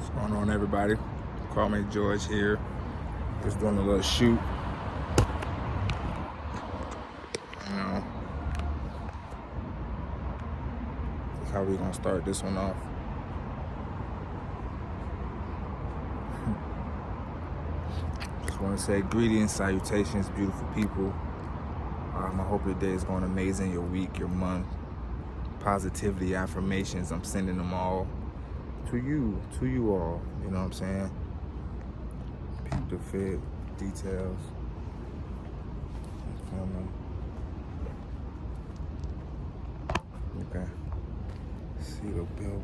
What's going on, everybody? Quamay George here. Just doing a little shoot. You know, that's how we gonna start this one off. Just want to say greetings, salutations, beautiful people. I hope your day is going amazing, your week, your month. Positivity, affirmations, I'm sending them all to you all. You know what I'm saying? Peep the fit, details. Okay. See the bill.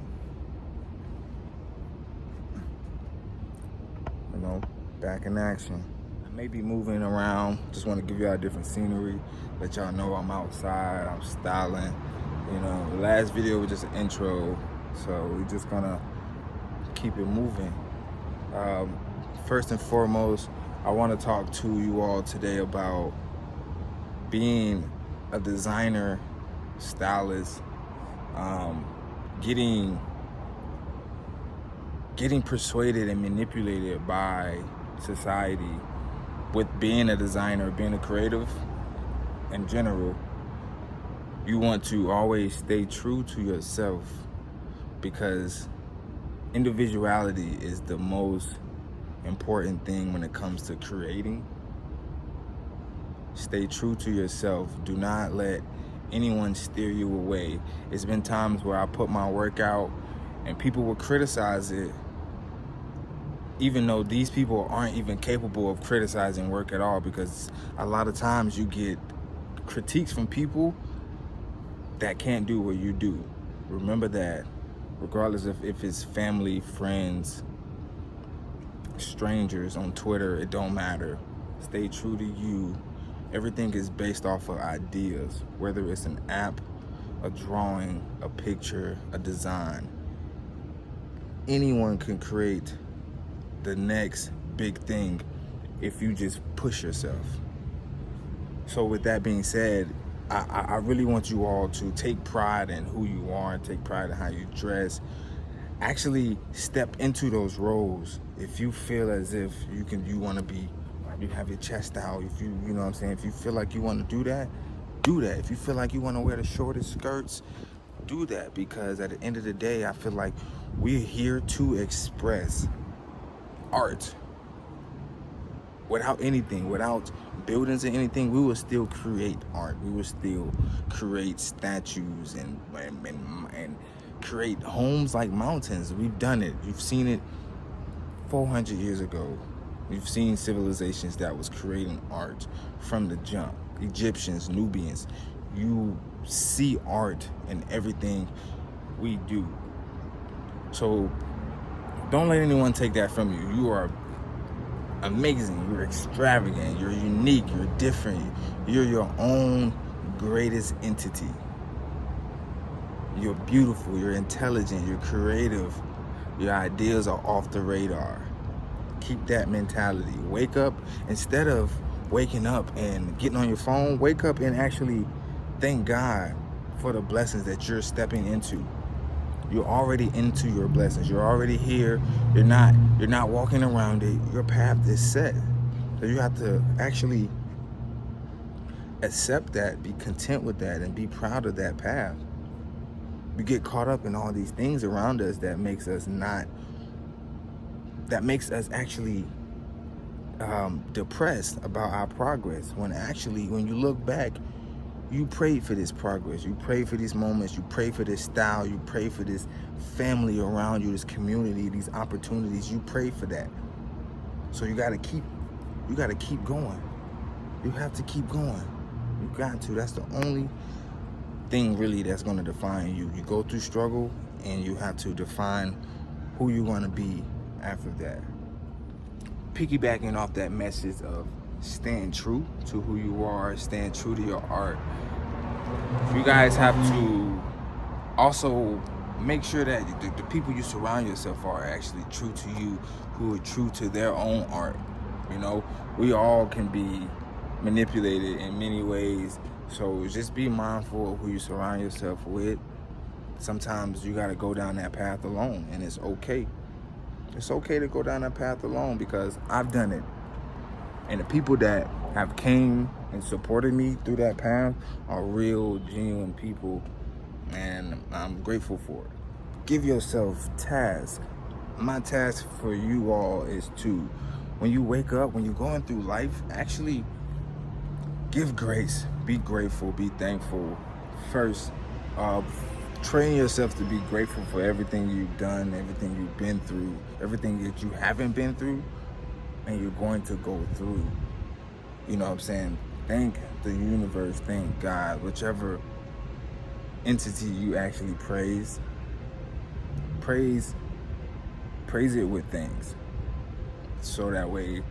You know, back in action. I may be moving around. Just want to give y'all a different scenery. Let y'all know I'm outside. I'm styling. You know, the last video was just an intro, so we're just gonna keep it moving. First and foremost, I want to talk to you all today about being a designer, stylist, getting persuaded and manipulated by society with being a designer, being a creative in general. You want to always stay true to yourself, because individuality is the most important thing when it comes to creating. Stay true to yourself. Do not let anyone steer you away. It's been times where I put my work out and people will criticize it, even though these people aren't even capable of criticizing work at all, because a lot of times you get critiques from people that can't do what you do. Remember that, regardless of if it's family, friends, strangers on Twitter, it don't matter. Stay true to you. Everything is based off of ideas, whether it's an app, a drawing, a picture, a design. Anyone can create the next big thing if you just push yourself. So with that being said, I really want you all to take pride in who you are and take pride in how you dress. Actually step into those roles. If you feel as if you want to be, you have your chest out, if you know what I'm saying, if you feel like you want to do that, do that. If you feel like you want to wear the shortest skirts, do that, because at the end of the day, I feel like we're here to express art. Without anything, without buildings or anything, we will still create art. We will still create statues and create homes like mountains. We've done it. You've seen it 400 years ago. We've seen civilizations that was creating art from the jump. Egyptians, Nubians. You see art in everything we do. So don't let anyone take that from you. You are amazing, you're extravagant, you're unique, you're different, you're your own greatest entity. You're beautiful, you're intelligent, you're creative, your ideas are off the radar. Keep that mentality. Wake up, instead of waking up and getting on your phone, wake up and actually thank God for the blessings that you're stepping into. You're already into your blessings. You're already here. You're not walking around it. Your path is set. So you have to actually accept that, be content with that, and be proud of that path. We get caught up in all these things around us that makes us actually depressed about our progress. When you look back, you prayed for this progress. You prayed for these moments. You prayed for this style. You prayed for this family around you, this community, these opportunities. You prayed for that. So you gotta keep going. You have to keep going. You got to. That's the only thing really that's gonna define you. You go through struggle and you have to define who you wanna be after that. Piggybacking off that message of staying true to who you are, staying true to your art, you guys have to also make sure that the people you surround yourself are actually true to you, who are true to their own art. You know, we all can be manipulated in many ways, so just be mindful of who you surround yourself with. Sometimes you got to go down that path alone, and it's okay. It's okay to go down that path alone, because I've done it. And the people that have came and supported me through that path are real, genuine people, and I'm grateful for it. Give yourself tasks. My task for you all is to, when you wake up, when you're going through life, actually give grace, be grateful, be thankful. First, train yourself to be grateful for everything you've done, everything you've been through, everything that you haven't been through, and you're going to go through. You know what I'm saying? Thank the universe, thank God, whichever entity you actually praise it with things. So that way,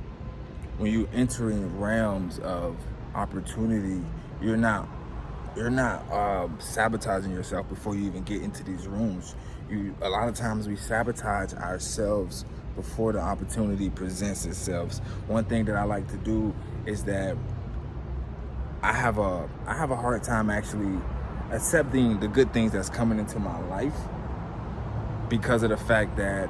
when you entering realms of opportunity, you're not sabotaging yourself before you even get into these rooms. A lot of times we sabotage ourselves before the opportunity presents itself. One thing that I like to do is that I have a hard time actually accepting the good things that's coming into my life, because of the fact that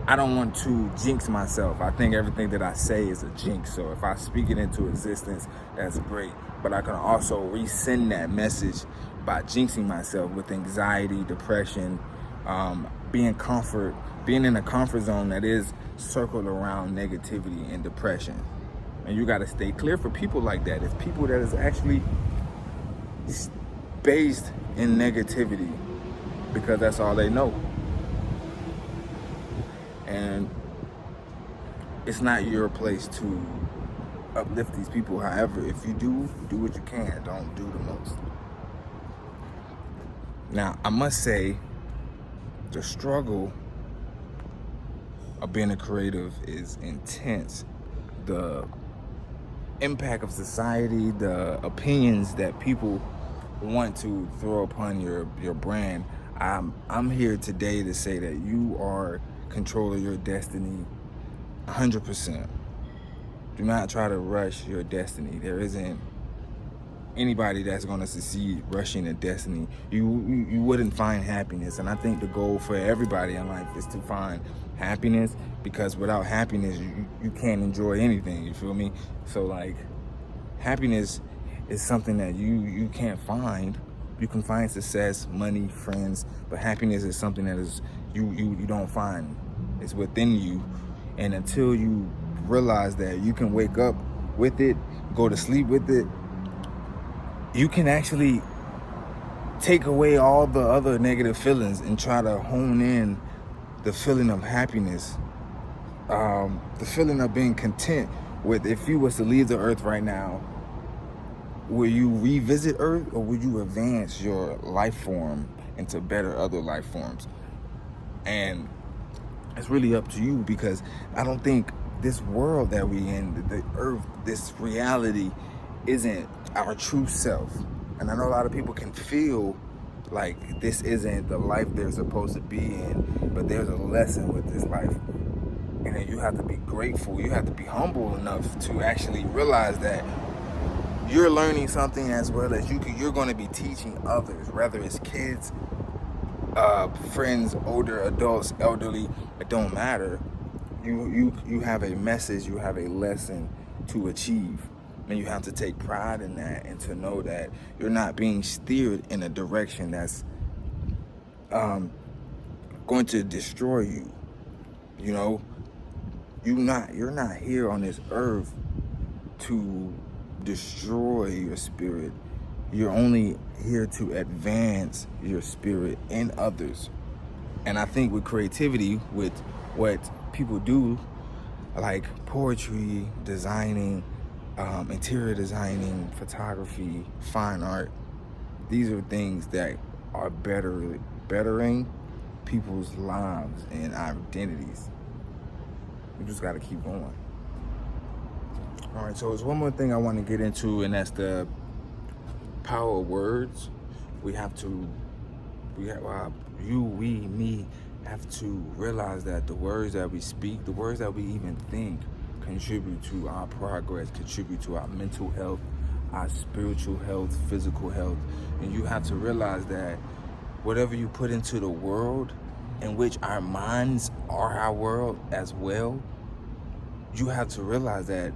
I don't want to jinx myself. I think everything that I say is a jinx. So if I speak it into existence, that's great. But I can also resend that message by jinxing myself with anxiety, depression, being in a comfort zone that is circled around negativity and depression. And you got to stay clear for people like that. It's people that is actually based in negativity because that's all they know. And it's not your place to uplift these people. However, if you do what you can. Don't do the most. Now, I must say, the struggle of being a creative is intense. The impact of society, the opinions that people want to throw upon your brand. I'm here today to say that you are control of your destiny 100%. Do not try to rush your destiny. There isn't anybody that's going to succeed rushing a destiny. You wouldn't find happiness. And I think the goal for everybody in life is to find happiness, because without happiness, you can't enjoy anything. You feel me? So like, happiness is something that you can't find. You can find success, money, friends, but happiness is something that is you don't find. It's within you. And until you realize that you can wake up with it, go to sleep with it, you can actually take away all the other negative feelings and try to hone in the feeling of happiness, the feeling of being content with, if you was to leave the earth right now, will you revisit Earth, or will you advance your life form into better other life forms? And it's really up to you, because I don't think this world that we in, the Earth, this reality, isn't our true self. And I know a lot of people can feel like this isn't the life they're supposed to be in, but there's a lesson with this life. And then you have to be grateful. You have to be humble enough to actually realize that you're learning something, as well as you're going to be teaching others, whether it's kids, friends, older adults, elderly. It don't matter. You have a message, you have a lesson to achieve, and you have to take pride in that, and to know that you're not being steered in a direction that's going to destroy you. You know, you're not here on this earth to destroy your spirit. You're only here to advance your spirit in others. And I think with creativity, with what people do, like poetry, designing, interior designing, photography, fine art, these are things that are bettering people's lives and identities. We just got to keep going. All right, so there's one more thing I want to get into, and that's the power of words. We have to realize that the words that we speak, the words that we even think, contribute to our progress, contribute to our mental health, our spiritual health, physical health. And you have to realize that whatever you put into the world in which our minds are our world as well, you have to realize that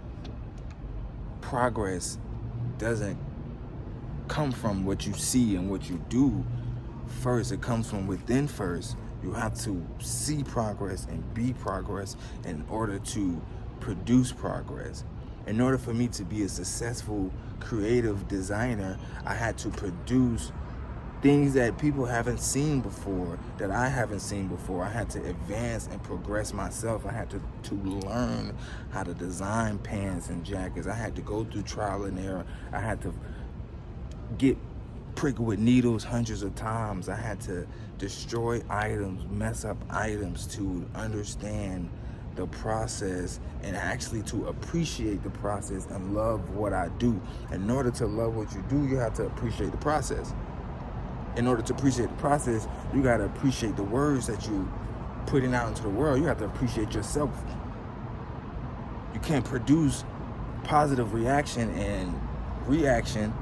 progress doesn't come from what you see and what you do first. It comes from within first. You have to see progress and be progress in order to produce progress. In order for me to be a successful creative designer, I had to produce things that people haven't seen before, that I haven't seen before. I had to advance and progress myself. I had to learn how to design pants and jackets. I had to go through trial and error. I had to get pricked with needles hundreds of times. I had to destroy items, mess up items to understand the process and actually to appreciate the process and love what I do. In order to love what you do, you have to appreciate the process. In order to appreciate the process, you got to appreciate the words that you're putting out into the world. You have to appreciate yourself. You can't produce positive reaction and reaction.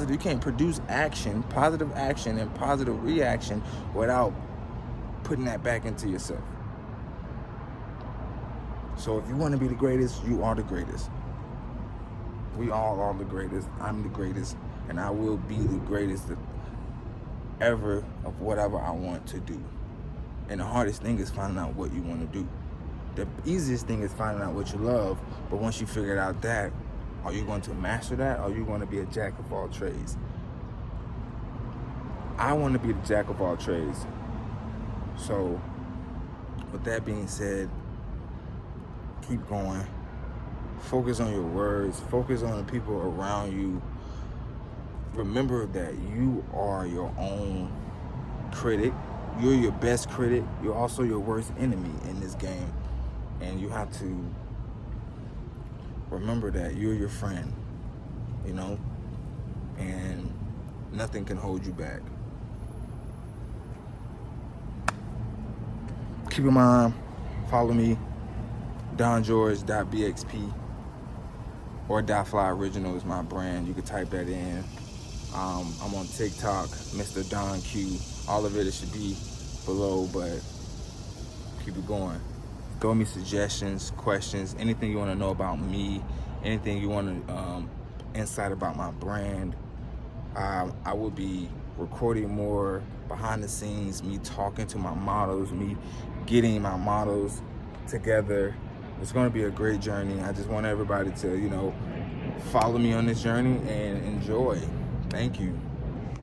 You can't produce action, positive action and positive reaction without putting that back into yourself. So if you want to be the greatest, you are the greatest. We all are the greatest. I'm the greatest, and I will be the greatest ever of whatever I want to do. And the hardest thing is finding out what you want to do. The easiest thing is finding out what you love, but once you figure out that, are you going to master that, or are you going to be a jack of all trades? I want to be the jack of all trades. So with that being said, keep going. Focus on your words. Focus on the people around you. Remember that you are your own critic. You're your best critic. You're also your worst enemy in this game. And you have to remember that you're your friend, and nothing can hold you back. Keep in mind, follow me, dongeorge.bxp or .fly original is my brand. You can type that in. I'm on TikTok, Mr. Don Q. All of it should be below, but keep it going. Throw me suggestions, questions, anything you want to know about me, anything you want to insight about my brand. I will be recording more behind the scenes, me talking to my models, me getting my models together. It's going to be a great journey. I just want everybody to, follow me on this journey and enjoy. Thank you.